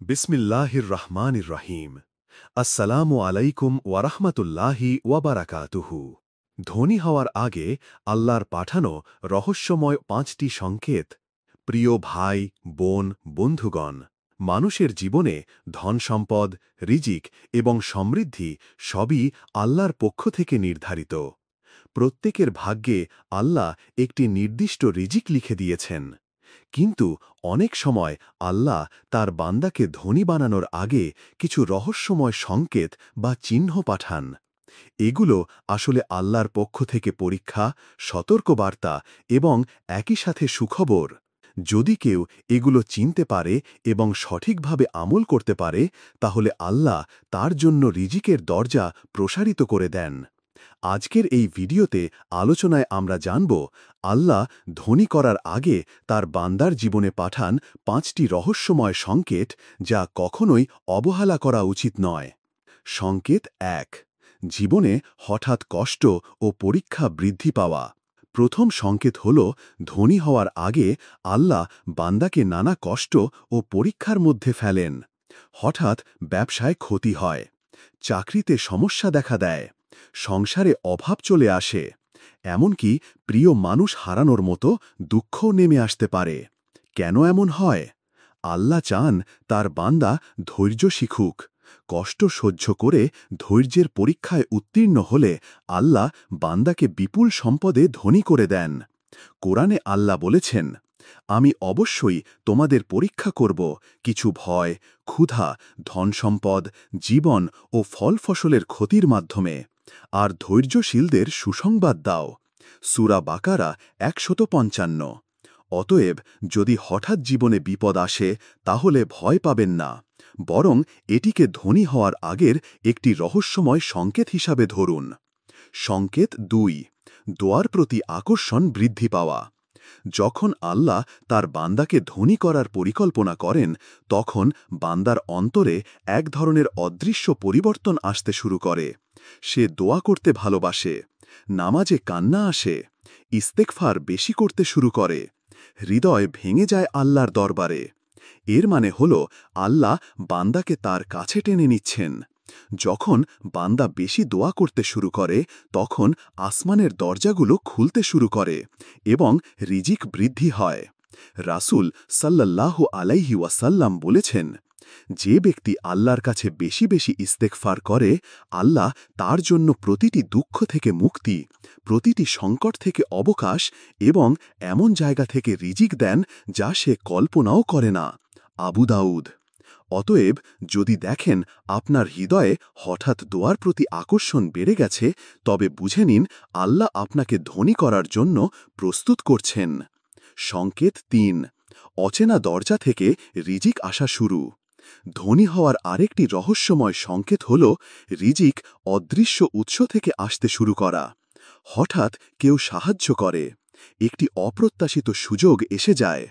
বিসমিল্লাহির রহমানির রহিম। আসসালামু আলাইকুম ওয়ারাহমাতুল্লাহি ওয়াবারাকাতুহু। ধনী হওয়ার আগে আল্লাহর পাঠানো রহস্যময় ৫টি সংকেত। প্রিয় ভাই, বোন, বন্ধুগণ, মানুষের জীবনে ধনসম্পদ, রিজিক এবং সমৃদ্ধি সবই আল্লাহর পক্ষ থেকে নির্ধারিত। প্রত্যেকের ভাগ্যে আল্লাহ একটি নির্দিষ্ট রিজিক লিখে দিয়েছেন। কিন্তু অনেক সময় আল্লাহ তার বান্দাকে ধনী বানানোর আগে কিছু রহস্যময় সংকেত বা চিহ্ন পাঠান। এগুলো আসলে আল্লাহর পক্ষ থেকে পরীক্ষা, সতর্কবার্তা এবং একই সাথে সুখবর। যদি কেউ এগুলো চিনতে পারে এবং সঠিকভাবে আমল করতে পারে, তাহলে আল্লাহ তার জন্য রিজিকের দরজা প্রসারিত করে দেন। আজকের এই ভিডিওতে আলোচনায় আমরা জানব, আল্লাহ ধনী করার আগে তার বান্দার জীবনে পাঠান ৫টি রহস্যময় সংকেত, যা কখনোই অবহেলা করা উচিত নয়। সংকেত ১। জীবনে হঠাৎ কষ্ট ও পরীক্ষা বৃদ্ধি পাওয়া। প্রথম সংকেত হল, ধনী হওয়ার আগে আল্লাহ বান্দাকে নানা কষ্ট ও পরীক্ষার মধ্যে ফেলেন। হঠাৎ ব্যবসায় ক্ষতি হয়, চাকরিতে সমস্যা দেখা দেয়, সংসারে অভাব চলে আসে, এমনকি প্রিয় মানুষ হারানোর মতো দুঃখও নেমে আসতে পারে। কেন এমন হয়? আল্লাহ চান তার বান্দা ধৈর্য শিখুক। কষ্ট সহ্য করে ধৈর্যের পরীক্ষায় উত্তীর্ণ হলে আল্লাহ বান্দাকে বিপুল সম্পদে ধনী করে দেন। কোরআনে আল্লাহ বলেছেন, আমি অবশ্যই তোমাদের পরীক্ষা করব কিছু ভয়, ক্ষুধা, ধনসম্পদ, জীবন ও ফল ফসলের ক্ষতির মাধ্যমে, আর ধৈর্যশীলদের সুসংবাদ দাও। সূরা বাকারা ১৫৫। অতএব যদি হঠাৎ জীবনে বিপদ আসে, তাহলে ভয় পাবেন না, বরং এটিকে ধনী হওয়ার আগের একটি রহস্যময় সংকেত হিসাবে ধরুন। সংকেত ২। দোয়ার প্রতি আকর্ষণ বৃদ্ধি পাওয়া। যখন আল্লাহ তার বান্দাকে ধনী করার পরিকল্পনা করেন, তখন বান্দার অন্তরে এক ধরনের অদৃশ্য পরিবর্তন আসতে শুরু করে। সে দোয়া করতে ভালোবাসে, নামাজে কান্না আসে, ইস্তেগফার বেশি করতে শুরু করে, হৃদয় ভেঙে যায় আল্লাহর দরবারে। এর মানে হল, আল্লাহ বান্দাকে তার কাছে টেনে নিচ্ছেন। যখন বান্দা বেশি দোয়া করতে শুরু করে, তখন আসমানের দরজাগুলো খুলতে শুরু করে এবং রিজিক বৃদ্ধি হয়। রাসূল সাল্লাল্লাহু আলাইহি ওয়াসাল্লাম বলেছেন, যে ব্যক্তি আল্লাহর কাছে বেশি বেশি ইস্তেগফার করে, আল্লাহ তার জন্য প্রতিটি দুঃখ থেকে মুক্তি, প্রতিটি সংকট থেকে অবকাশ এবং এমন জায়গা থেকে রিজিক দেন যা সে কল্পনাও করে না। আবু দাউদ। অতএব যদি দেখেন আপনার হৃদয়ে হঠাৎ দোয়ার প্রতি আকর্ষণ বেড়ে গেছে, তবে বুঝে নিন আল্লাহ আপনাকে ধনী করার জন্য প্রস্তুত করছেন। সংকেত ৩। অচেনা দরজা থেকে রিজিক আসা শুরু। ধনী হওয়ার আরেকটি রহস্যময় সংকেত হল, রিজিক অদৃশ্য উৎস থেকে আসতে শুরু করা। হঠাৎ কেউ সাহায্য করে, একটি অপ্রত্যাশিত সুযোগ এসে যায়,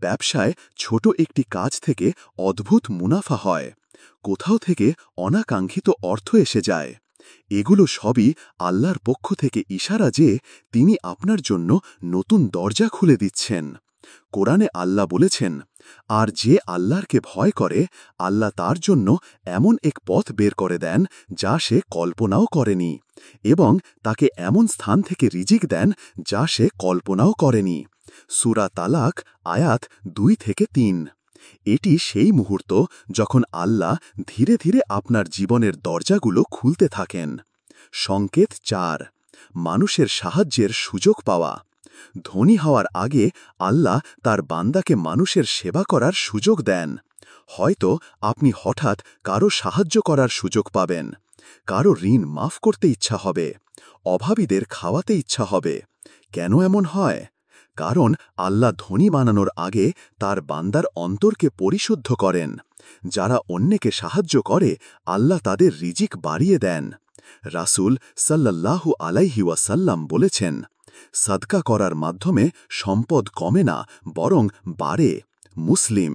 ব্যবসায় ছোট একটি কাজ থেকে অদ্ভুত মুনাফা হয়, কোথাও থেকে অনাকাঙ্ক্ষিত অর্থ এসে যায়। এগুলো সবই আল্লাহর পক্ষ থেকে ইশারা যে তিনি আপনার জন্য নতুন দরজা খুলে দিচ্ছেন। কোরআনে আল্লাহ বলেছেন, আর যে আল্লাহকে ভয় করে, আল্লাহ তার জন্য এমন এক পথ বের করে দেন যা সে কল্পনাও করেনি, এবং তাকে এমন স্থান থেকে রিজিক দেন যা সে কল্পনাও করেনি। সূরা তালাক আয়াত ২-৩। এটি সেই মুহূর্ত যখন আল্লাহ ধীরে ধীরে আপনার জীবনের দরজাগুলো খুলতে থাকেন। সংকেত ৪। মানুষের সাহায্যের সুযোগ পাওয়া। ধনী হওয়ার আগে আল্লাহ তার বান্দাকে মানুষের সেবা করার সুযোগ দেন। হয়তো আপনি হঠাৎ কারো সাহায্য করার সুযোগ পাবেন, কারো ঋণ মাফ করতে ইচ্ছা হবে, অভাবীদের খাওয়াতে ইচ্ছা হবে। কেন এমন হয়? কারণ আল্লাহ ধনী বানানোর আগে তার বান্দার অন্তরকে পরিশুদ্ধ করেন। যারা অন্যকে সাহায্য করে, আল্লাহ তাদের রিজিক বাড়িয়ে দেন। রাসূল সাল্লাল্লাহু আলাইহি ওয়াসাল্লাম বলেছেন, সাদকা করার মাধ্যমে সম্পদ কমে না, বরং বাড়ে। মুসলিম।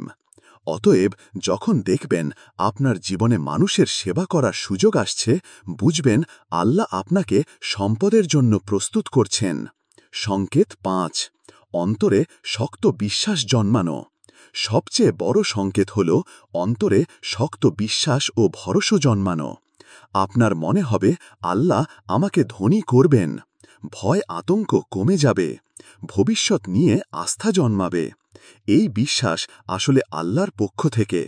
অতএব যখন দেখবেন আপনার জীবনে মানুষের সেবা করার সুযোগ আসছে, বুঝবেন আল্লাহ আপনাকে সম্পদের জন্য প্রস্তুত করছেন। সংকেত ৫। অন্তরে শক্ত বিশ্বাস জন্মানো। সবচেয়ে বড় সংকেত হল অন্তরে শক্ত বিশ্বাস ও ভরসা জন্মানো। আপনার মনে হবে আল্লাহ আমাকে ধনী করবেন, ভয় আতঙ্ক কমে যাবে, ভবিষ্যৎ নিয়ে আস্থা জন্মাবে। এই বিশ্বাস আসলে আল্লাহর পক্ষ থেকে,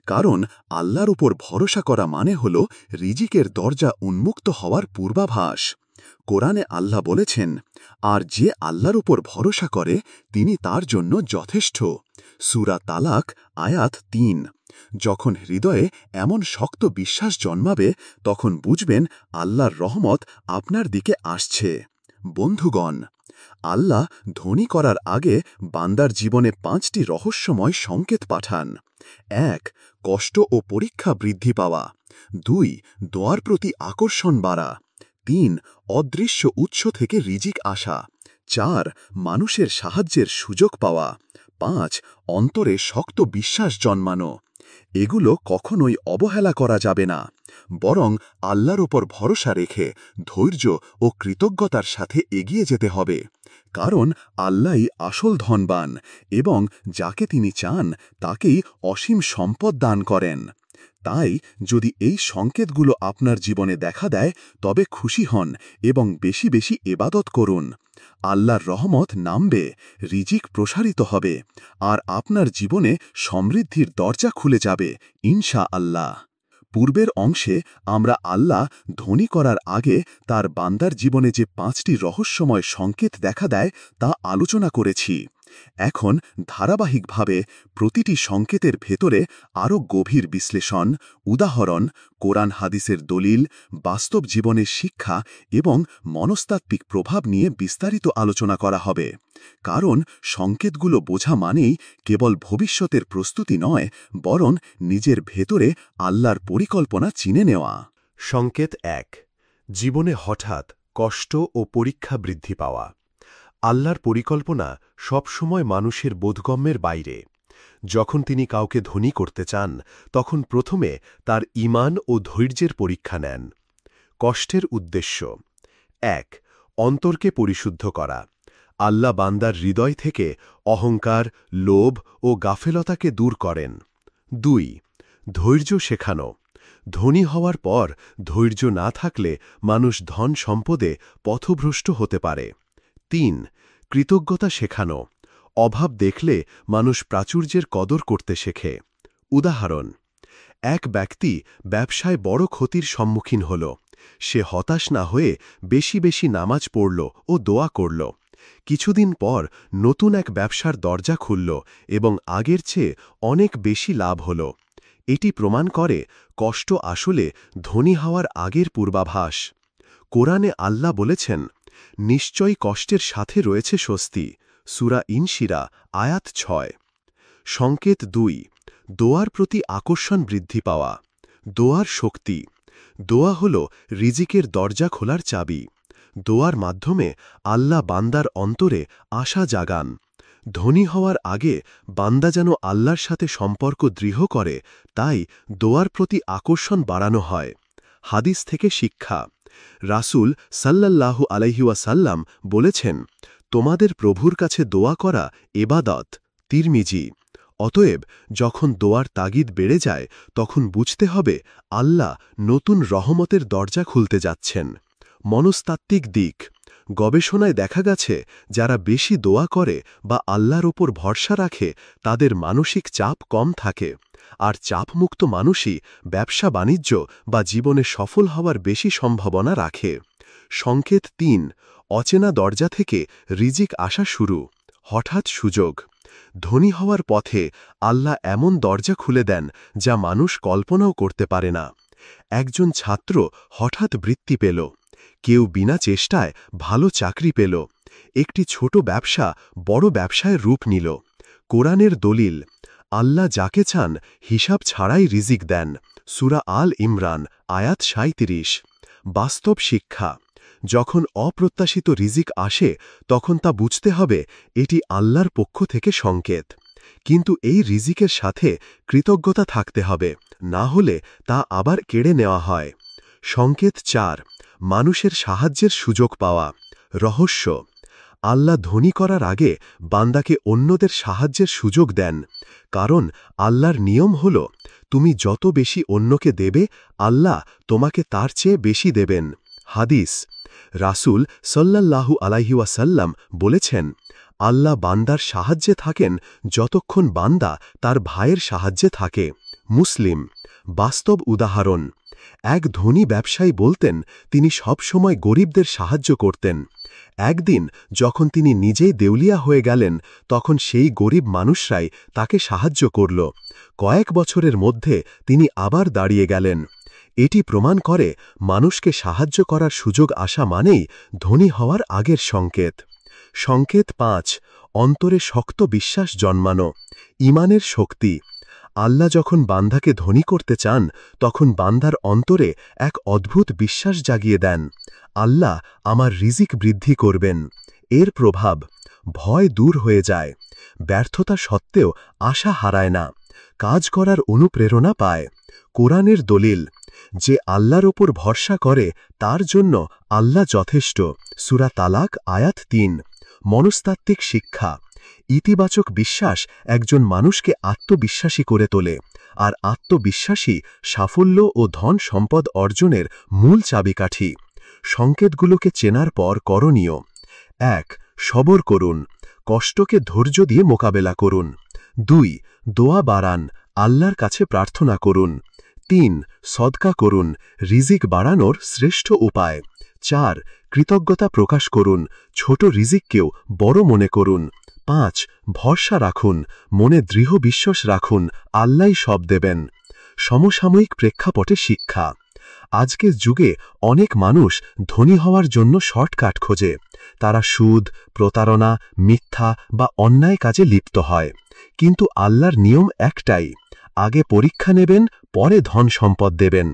কারণ আল্লাহর উপর ভরসা করা মানে হল রিজিকের দরজা উন্মুক্ত হওয়ার পূর্বাভাস। কোরআনে আল্লাহ বলেছেন, আর যে আল্লাহর উপর ভরসা করে তিনি তার জন্য যথেষ্ট। সূরা তালাক আয়াত ৩। যখন হৃদয়ে এমন শক্ত বিশ্বাস জন্মাবে তখন বুঝবেন আল্লাহর রহমত আপনার দিকে আসছে। বন্ধুগণ, আল্লাহ ধনী করার আগে বান্দার জীবনে ৫টি রহস্যময় সংকেত পাঠান। ১. কষ্ট ও পরীক্ষা বৃদ্ধি পাওয়া। ২. দোয়ার প্রতি আকর্ষণ বাড়া। ৩. অদৃশ্য উৎস থেকে রিজিক আসা। ৪. মানুষের সাহায্যের সুযোগ পাওয়া। ৫. অন্তরে শক্ত বিশ্বাস জন্মানো। এগুলো কখনোই অবহেলা করা যাবে না, বরং আল্লাহর ওপর ভরসা রেখে ধৈর্য ও কৃতজ্ঞতার সাথে এগিয়ে যেতে হবে। কারণ আল্লাহই আসল ধনবান এবং যাকে তিনি চান তাকেই অসীম সম্পদ দান করেন। তাই যদি এই সংকেতগুলো আপনার জীবনে দেখা দেয় তবে খুশি হন এবং বেশি বেশি ইবাদত করুন। আল্লাহর রহমত নামবে, রিজিক প্রসারিত হবে, আর আপনার জীবনে সমৃদ্ধির দরজা খুলে যাবে ইনশাআল্লাহ। পূর্বের অংশে আমরা আল্লাহ ধনী করার আগে তার বান্দার জীবনে যে ৫টি রহস্যময় সংকেত দেখা দেয় তা আলোচনা করেছি। এখন ধারাবাহিকভাবে প্রতিটি সংকেতের ভেতরে আরও গভীর বিশ্লেষণ, উদাহরণ, কোরআন হাদিসের দলিল, বাস্তব জীবনের শিক্ষা এবং মনস্তাত্ত্বিক প্রভাব নিয়ে বিস্তারিত আলোচনা করা হবে। কারণ সংকেতগুলো বোঝা মানেই কেবল ভবিষ্যতের প্রস্তুতি নয়, বরং নিজের ভেতরে আল্লাহর পরিকল্পনা চিনে নেওয়া। সংকেত ১. জীবনে হঠাৎ কষ্ট ও পরীক্ষা বৃদ্ধি পাওয়া। আল্লাহর পরিকল্পনা সবসময় মানুষের বোধগম্যের বাইরে। যখন তিনি কাউকে ধনী করতে চান তখন প্রথমে তার ঈমান ও ধৈর্যের পরীক্ষা নেন। কষ্টের উদ্দেশ্য: ১. অন্তরকে পরিশুদ্ধ করা। আল্লাহ বান্দার হৃদয় থেকে অহংকার, লোভ ও গাফেলতাকে দূর করেন। ২. ধৈর্য শেখানো। ধনী হওয়ার পর ধৈর্য না থাকলে মানুষ ধন সম্পদে পথভ্রষ্ট হতে পারে। ৩. কৃতজ্ঞতা শেখানো। অভাব দেখলে মানুষ প্রাচুর্যের কদর করতে শেখে। উদাহরণ: এক ব্যক্তি ব্যবসায় বড় ক্ষতির সম্মুখীন হল। সে হতাশ না হয়ে বেশি বেশি নামাজ পড়ল ও দোয়া করল। কিছুদিন পর নতুন এক ব্যবসার দরজা খুলল এবং আগের চেয়ে অনেক বেশি লাভ হল। এটি প্রমাণ করে কষ্ট আসলে ধনী হওয়ার আগের পূর্বাভাস। কোরআনে আল্লাহ বলেছেন, নিশ্চয়ই কষ্টের সাথে রয়েছে স্বস্তি। সূরা ইনশিরা আয়াত ৬। সংকেত ২. দোয়ার প্রতি আকর্ষণ বৃদ্ধি পাওয়া। দোয়ার শক্তি। দোয়া হল রিজিকের দরজা খোলার চাবি। দোয়ার মাধ্যমে আল্লাহ বান্দার অন্তরে আশা জাগান। ধনী হওয়ার আগে বান্দা যেন আল্লাহর সাথে সম্পর্ক দৃঢ় করে, তাই দোয়ার প্রতি আকর্ষণ বাড়ানো হয়। হাদিস থেকে শিক্ষা: রাসূল সাল্লাল্লাহু আলাইহি ওয়াসাল্লাম বলেছেন, তোমাদের প্রভুর কাছে দোয়া করা ইবাদত। তিরমিজি। অতএব যখন দোয়ার তাগিদ বেড়ে যায় তখন বুঝতে হবে আল্লাহ নতুন রহমতের দরজা খুলতে যাচ্ছেন। মনস্তাত্ত্বিক দিক: গবেষণায় দেখা গেছে যারা বেশি দোয়া করে বা আল্লাহর ওপর ভরসা রাখে তাদের মানসিক চাপ কম থাকে, আর চাপমুক্ত মানুষই ব্যবসা বাণিজ্য বা জীবনে সফল হওয়ার বেশি সম্ভাবনা রাখে। সংকেত ৩. অচেনা দরজা থেকে রিজিক আসা শুরু। হঠাৎ সুযোগ। ধনী হওয়ার পথে আল্লাহ এমন দরজা খুলে দেন যা মানুষ কল্পনাও করতে পারে না। একজন ছাত্র হঠাৎ বৃত্তি পেল, কেউ বিনা চেষ্টায় ভালো চাকরি পেল, একটি ছোট ব্যবসা বড় ব্যবসায় রূপ নিল। কোরআনের দলিল: আল্লাহ যাকে চান হিসাব ছাড়াই রিজিক দেন। সূরা আল ইমরান আয়াত ৩৭। বাস্তব শিক্ষা: যখন অপ্রত্যাশিত রিজিক আসে তখন তা বুঝতে হবে এটি আল্লাহর পক্ষ থেকে সংকেত। কিন্তু এই রিজিকের সাথে কৃতজ্ঞতা থাকতে হবে, না হলে তা আবার কেড়ে নেওয়া হয়। সংকেত ৪. মানুষের সাহায্যের সুযোগ পাওয়া। রহস্য: আল্লাহ ধনী করার আগে বান্দাকে অন্যদের সাহায্যের সুযোগ দেন, কারণ আল্লাহর নিয়ম হল তুমি যত বেশি অন্যকে দেবে আল্লাহ তোমাকে তার চেয়ে বেশি দেবেন। হাদিস। রাসূল সাল্লাল্লাহু আলাইহি ওয়াসাল্লাম বলেছেন, আল্লাহ বান্দার সাহায্যে থাকেন যতক্ষণ বান্দা তার ভাইয়ের সাহায্যে থাকে। মুসলিম। বাস্তব উদাহরণ। এক ধনী ব্যবসায়ী বলতেন তিনি সব সময় গরিবদের সাহায্য করতেন। একদিন যখন তিনি নিজেই দেউলিয়া হয়ে গেলেন তখন সেই গরিব মানুষরাই তাকে সাহায্য করল। কয়েক বছরের মধ্যে তিনি আবার দাঁড়িয়ে গেলেন। এটি প্রমাণ করে মানুষকে সাহায্য করার সুযোগ আসা মানেই ধনী হওয়ার আগের সংকেত। সংকেত ৫। অন্তরে শক্ত বিশ্বাস জন্মানো। ঈমানের শক্তি। আল্লাহ যখন বান্দাকে ধনী করতে চান তখন বান্দার অন্তরে এক অদ্ভুত বিশ্বাস জাগিয়ে দেন, আল্লাহ আমার রিজিক বৃদ্ধি করবেন। এর প্রভাব ভয় দূর হয়ে যায়, ব্যর্থতা সত্ত্বেও আশা হারায় না, কাজ করার অনুপ্রেরণা পায়। কোরআনের দলিল, যে আল্লাহর ওপর ভরসা করে তার জন্য আল্লাহ যথেষ্ট। সূরা তালাক আয়াত ৩। মনস্তাত্ত্বিক শিক্ষা। ইতিবাচক বিশ্বাস একজন মানুষকে আত্মবিশ্বাসী করে তোলে, আর আত্মবিশ্বাসী সাফল্য ও ধন সম্পদ অর্জনের মূল চাবিকাঠি। সংকেতগুলোকে চেনার পর করণীয়: ১. সবর করুন, কষ্টকে ধৈর্য দিয়ে মোকাবেলা করুন। ২. দোয়া বাড়ান, আল্লাহর কাছে প্রার্থনা করুন। ৩. সদকা করুন, রিজিক বাড়ানোর শ্রেষ্ঠ উপায়। ৪. কৃতজ্ঞতা প্রকাশ করুন, ছোট রিজিককেও বড় মনে করুন। ৫. ভরসা রাখুন, মনে দৃঢ় বিশ্বাস রাখুন আল্লাহই সব দেবেন। সমসাময়িক প্রেক্ষাপটে শিক্ষা। আজকের যুগে অনেক মানুষ ধনী হওয়ার জন্য শর্টকাট খোঁজে। তারা সুদ, প্রতারণা, মিথ্যা বা অন্যায় কাজে লিপ্ত হয়। কিন্তু আল্লাহর নিয়ম একটাই, আগে পরীক্ষা নেবেন, পরে ধন সম্পদ দেবেন।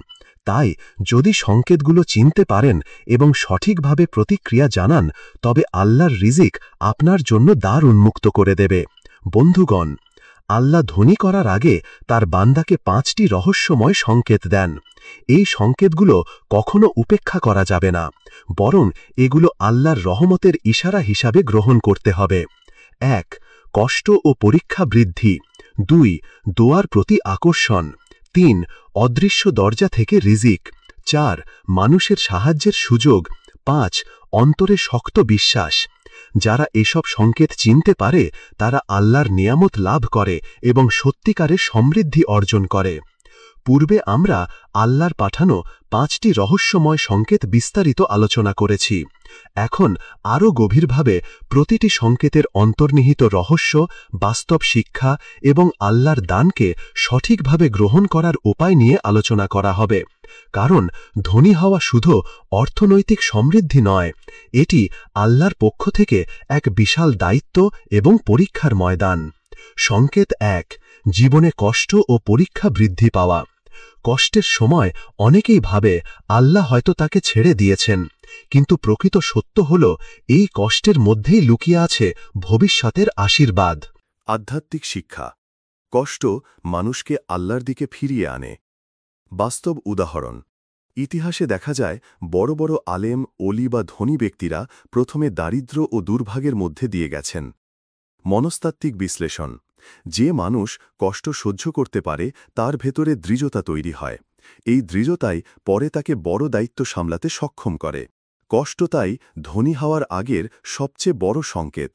তাই যদি সংকেতগুলো চিনতে পারেন এবং সঠিকভাবে প্রতিক্রিয়া জানান তবে আল্লাহর রিজিক আপনার জন্য দ্বার উন্মুক্ত করে দেবে। বন্ধুগণ, আল্লাহ ধনী করার আগে তার বান্দাকে ৫টি রহস্যময় সংকেত দেন। এই সংকেতগুলো কখনো উপেক্ষা করা যাবে না, বরং এগুলো আল্লাহর রহমতের ইশারা হিসাবে গ্রহণ করতে হবে। ১. কষ্ট ও পরীক্ষা বৃদ্ধি। ২. দোয়ার প্রতি আকর্ষণ। ৩. অদৃশ্য দরজা থেকে রিজিক। ৪. মানুষের সাহায্যের সুযোগ। ৫. অন্তরে শক্ত বিশ্বাস। যারা এসব সংকেত চিনতে পারে তারা আল্লাহর নিয়ামত লাভ করে এবং সত্যিকারের সমৃদ্ধি অর্জন করে। পূর্বে আমরা আল্লাহর পাঠানো ৫টি রহস্যময় সংকেত বিস্তারিত আলোচনা করেছি। এখন আরও গভীরভাবে প্রতিটি সংকেতের অন্তর্নিহিত রহস্য, বাস্তব শিক্ষা এবং আল্লাহর দানকে সঠিকভাবে গ্রহণ করার উপায় নিয়ে আলোচনা করা হবে। কারণ ধনী হওয়া শুধু অর্থনৈতিক সমৃদ্ধি নয়, এটি আল্লাহর পক্ষ থেকে এক বিশাল দায়িত্ব এবং পরীক্ষার ময়দান। সংকেত ১. জীবনে কষ্ট ও পরীক্ষা বৃদ্ধি পাওয়া। কষ্টের সময় অনেকেই ভাবে আল্লাহ হয়তো তাকে ছেড়ে দিয়েছেন, কিন্তু প্রকৃত সত্য হল এই কষ্টের মধ্যেই লুকিয়ে আছে ভবিষ্যতের আশীর্বাদ। আধ্যাত্মিক শিক্ষা। কষ্ট মানুষকে আল্লাহর দিকে ফিরিয়ে আনে। বাস্তব উদাহরণ। ইতিহাসে দেখা যায় বড় বড় আলেম, ওলি বা ধনী ব্যক্তিরা প্রথমে দারিদ্র্য ও দুর্ভাগের মধ্যে দিয়ে গেছেন। মনস্তাত্ত্বিক বিশ্লেষণ। যে মানুষ কষ্ট সহ্য করতে পারে তার ভেতরে দৃঢ়তা তৈরি হয়। এই দৃঢ়তাই পরে তাকে বড় দায়িত্ব সামলাতে সক্ষম করে। কষ্ট তাই ধনী হওয়ার আগের সবচেয়ে বড় সংকেত।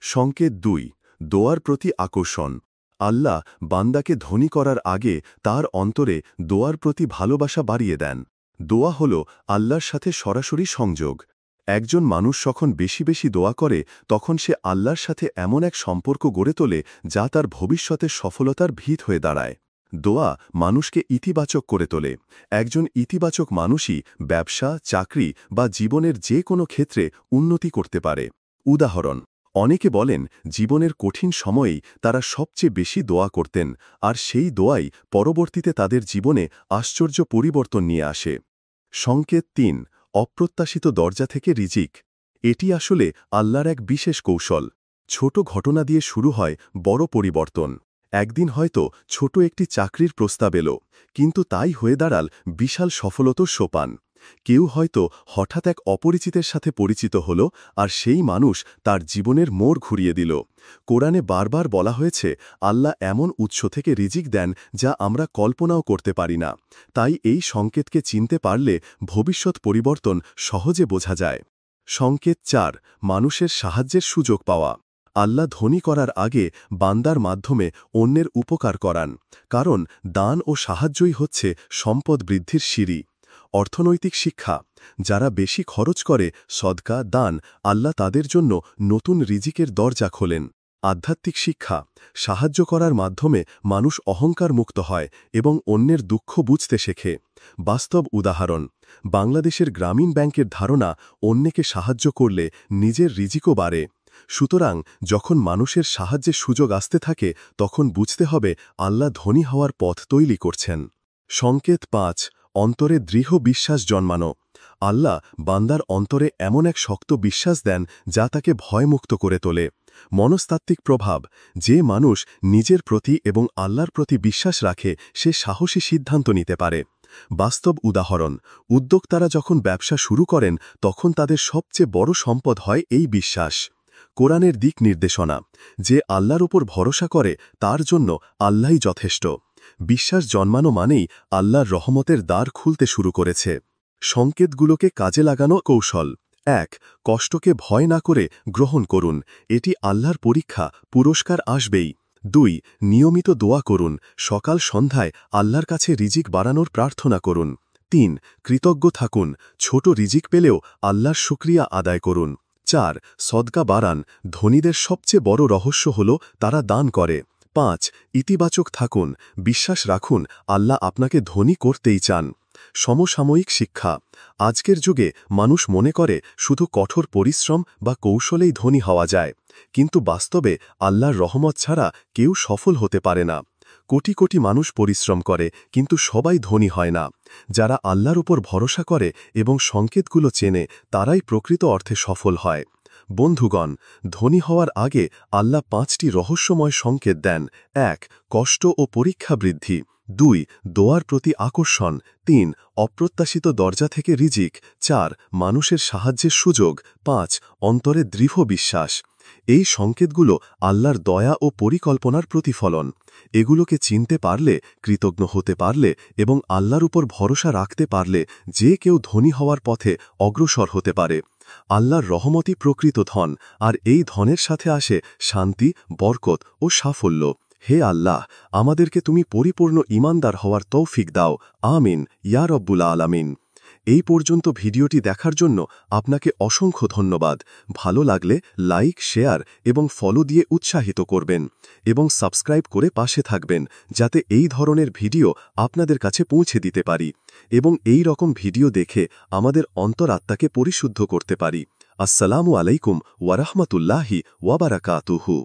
সংকেত ২. দোয়ার প্রতি আকর্ষণ। আল্লাহ বান্দাকে ধনী করার আগে তার অন্তরে দোয়ার প্রতি ভালোবাসা বাড়িয়ে দেন। দোয়া হল আল্লাহর সাথে সরাসরি সংযোগ। একজন মানুষ যখন বেশি বেশি দোয়া করে তখন সে আল্লাহর সাথে এমন এক সম্পর্ক গড়ে তোলে যা তার ভবিষ্যতের সফলতার ভিত হয়ে দাঁড়ায়। দোয়া মানুষকে ইতিবাচক করে তোলে। একজন ইতিবাচক মানুষই ব্যবসা, চাকরি বা জীবনের যে কোনো ক্ষেত্রে উন্নতি করতে পারে। উদাহরণ। অনেকে বলেন জীবনের কঠিন সময়েই তারা সবচেয়ে বেশি দোয়া করতেন, আর সেই দোয়াই পরবর্তীতে তাদের জীবনে আশ্চর্য পরিবর্তন নিয়ে আসে। সংকেত ৩. অপ্রত্যাশিত দরজা থেকে রিজিক। এটি আসলে আল্লাহর এক বিশেষ কৌশল। ছোট ঘটনা দিয়ে শুরু হয় বড় পরিবর্তন। একদিন হয়তো ছোট একটি চাকরির প্রস্তাব এলো, কিন্তু তাই হয়ে দাঁড়াল বিশাল সফলতার সোপান। কেউ হয়তো হঠাৎ এক অপরিচিতের সাথে পরিচিত হল আর সেই মানুষ তার জীবনের মোড় ঘুরিয়ে দিল। কোরআনে বারবার বলা হয়েছে আল্লাহ এমন উৎস থেকে রিজিক দেন যা আমরা কল্পনাও করতে পারি না। তাই এই সংকেতকে চিনতে পারলে ভবিষ্যৎ পরিবর্তন সহজে বোঝা যায়। সংকেত ৪, মানুষের সাহায্যের সুযোগ পাওয়া। আল্লাহ ধনী করার আগে বান্দার মাধ্যমে অন্যের উপকার করান, কারণ দান ও সাহায্যই হচ্ছে সম্পদ বৃদ্ধির সিঁড়ি। অর্থনৈতিক শিক্ষা। যারা বেশি খরচ করে সদকা দান, আল্লাহ তাদের জন্য নতুন রিজিকের দরজা খোলেন। আধ্যাত্মিক শিক্ষা। সাহায্য করার মাধ্যমে মানুষ অহংকার মুক্ত হয় এবং অন্যের দুঃখ বুঝতে শেখে। বাস্তব উদাহরণ। বাংলাদেশের গ্রামীণ ব্যাংকের ধারণা অন্যকে সাহায্য করলে নিজের রিজিকও বাড়ে। সুতরাং যখন মানুষের সাহায্যের সুযোগ আসতে থাকে তখন বুঝতে হবে আল্লাহ ধনী হওয়ার পথ তৈরি করছেন। সংকেত ৫, অন্তরে দৃঢ় বিশ্বাস জন্মানো। আল্লাহ বান্দার অন্তরে এমন এক শক্ত বিশ্বাস দেন যা তাকে ভয়মুক্ত করে তোলে। মনস্তাত্ত্বিক প্রভাব। যে মানুষ নিজের প্রতি এবং আল্লাহর প্রতি বিশ্বাস রাখে সে সাহসী সিদ্ধান্ত নিতে পারে। বাস্তব উদাহরণ। উদ্যোক্তারা যখন ব্যবসা শুরু করেন তখন তাদের সবচেয়ে বড় সম্পদ হয় এই বিশ্বাস। কোরআনের দিক নির্দেশনা। যে আল্লাহর উপর ভরসা করে তার জন্য আল্লাহই যথেষ্ট। বিশ্বাস জন্মানো মানেই আল্লাহর রহমতের দ্বার খুলতে শুরু করেছে। সংকেতগুলোকে কাজে লাগানো কৌশল। ১, কষ্টকে ভয় না করে গ্রহণ করুন। এটি আল্লাহর পরীক্ষা, পুরস্কার আসবেই। ২, নিয়মিত দোয়া করুন। সকাল সন্ধ্যায় আল্লাহর কাছে রিজিক বাড়ানোর প্রার্থনা করুন। ৩, কৃতজ্ঞ থাকুন। ছোট রিজিক পেলেও আল্লাহর শুকরিয়া আদায় করুন। ৪, সদকা বাড়ান। ধনীদের সবচেয়ে বড় রহস্য হল তারা দান করে। ৫, ইতিবাচক থাকুন। বিশ্বাস রাখুন আল্লাহ আপনাকে ধনী করতেই চান। সমসাময়িক শিক্ষা। আজকের যুগে মানুষ মনে করে শুধু কঠোর পরিশ্রম বা কৌশলেই ধনী হওয়া যায়, কিন্তু বাস্তবে আল্লাহর রহমত ছাড়া কেউ সফল হতে পারে না। কোটি কোটি মানুষ পরিশ্রম করে কিন্তু সবাই ধনী হয় না। যারা আল্লাহর উপর ভরসা করে এবং সংকেতগুলো চেনে তারাই প্রকৃত অর্থে সফল হয়। বন্ধুগণ, ধনী হওয়ার আগে আল্লাহ ৫টি রহস্যময় সংকেত দেন। ১, কষ্ট ও পরীক্ষা বৃদ্ধি। ২, দোয়ার প্রতি আকর্ষণ। ৩, অপ্রত্যাশিত দরজা থেকে রিজিক। ৪, মানুষের সাহায্যের সুযোগ। ৫, অন্তরে দৃঢ় বিশ্বাস। এই সংকেতগুলো আল্লাহর দয়া ও পরিকল্পনার প্রতিফলন। এগুলোকে চিনতে পারলে, কৃতজ্ঞ হতে পারলে এবং আল্লাহর উপর ভরসা রাখতে পারলে যে কেউ ধনী হওয়ার পথে অগ্রসর হতে পারে। আল্লাহর রহমতই প্রকৃত ধন, আর এই ধনের সাথে আসে শান্তি, বরকত ও সাফল্য। হে আল্লাহ, আমাদেরকে তুমি পরিপূর্ণ ঈমানদার হওয়ার তৌফিক দাও। আমিন ইয়া রব্বুল আলামিন। এই পর্যন্ত ভিডিওটি দেখার জন্য আপনাকে অসংখ্য ধন্যবাদ। ভালো লাগলে লাইক, শেয়ার এবং ফলো দিয়ে উৎসাহিত করবেন এবং সাবস্ক্রাইব করে পাশে থাকবেন যাতে এই ধরনের ভিডিও আপনাদের কাছে পৌঁছে দিতে পারি এবং এই রকম ভিডিও দেখে আমাদের অন্তরাত্মাকে পরিশুদ্ধ করতে পারি। আসসালামু আলাইকুম ওয়া রাহমাতুল্লাহি ওয়া বারাকাতুহু।